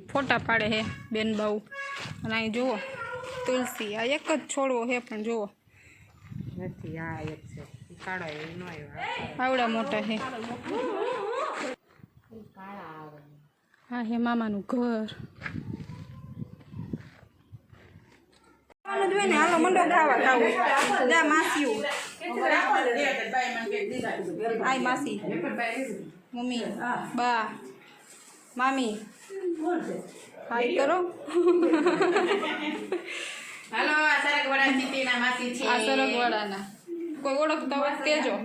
फोटा पाड़े है बेन बाऊ અને અહીં જુઓ તુલસી આ એક જ છોડવો છે પણ જુઓ નથી આ એક છે કાળો એ નો આવ્યો આવડા મોટા છે કાળા આવે હા હે મામાનું ઘર ને હાલો મંડો ગાવા ગાવું જા માસીઓ આય માસી મમ્મી બા મામી હાય કરો હાલો આ સરગવાડા સિટીના માસી છે આ સરગવાડાના કોઈ ઓળખતા હોય કેજો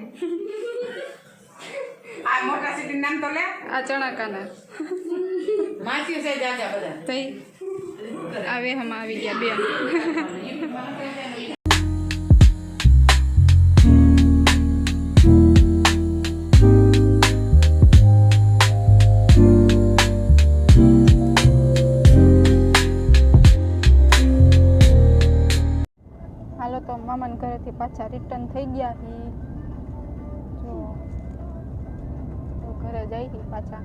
આ મોટા સિટી નામ તો લે આ ચણાકાના માસી છે જાજા બધા તઈ આવે હમ આવી ગયા બેન હાલો તો મામાના ઘરેથી પાછા રિટર્ન થઈ ગયા હી જો તો ઘરે જાય હી પાછા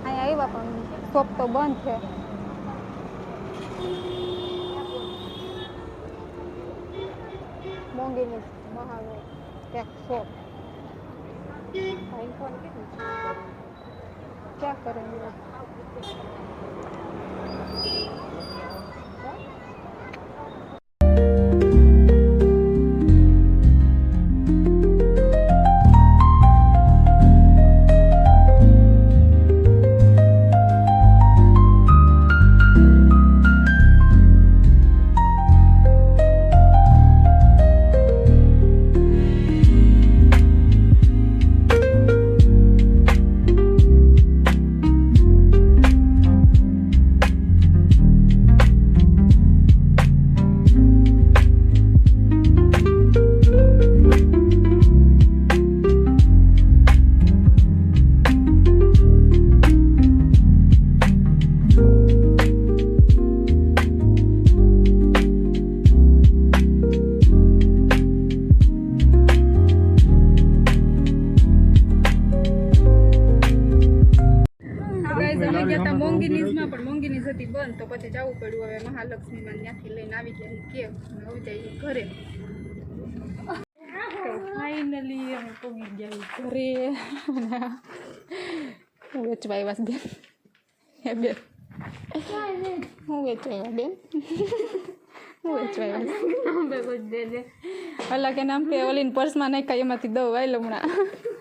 અહીંયા આવ્યા પણ શોપ તો બંધ છે મોંઘીની મહાવે એક શોપ क्या करेंगे મોંઘીનીઝમાં પણ મોંઘીનીઝ હતી બંધ તો પછી જવું પડ્યું હવે મહાલક્ષ્મીમાં ત્યાંથી લઈને આવી ગયા કેક હવે જઈએ ઘરે તો ફાઇનલી અમે પહોંચી ગયા ઘરે હું વેચવા આવ્યા બેન હે બેન હું વેચવા આવ્યા બેન હું વેચવા આવ્યા અલા કે નામ પે ઓલીને પર્સમાં નાખ્યા એમાંથી દઉં આવેલ હમણાં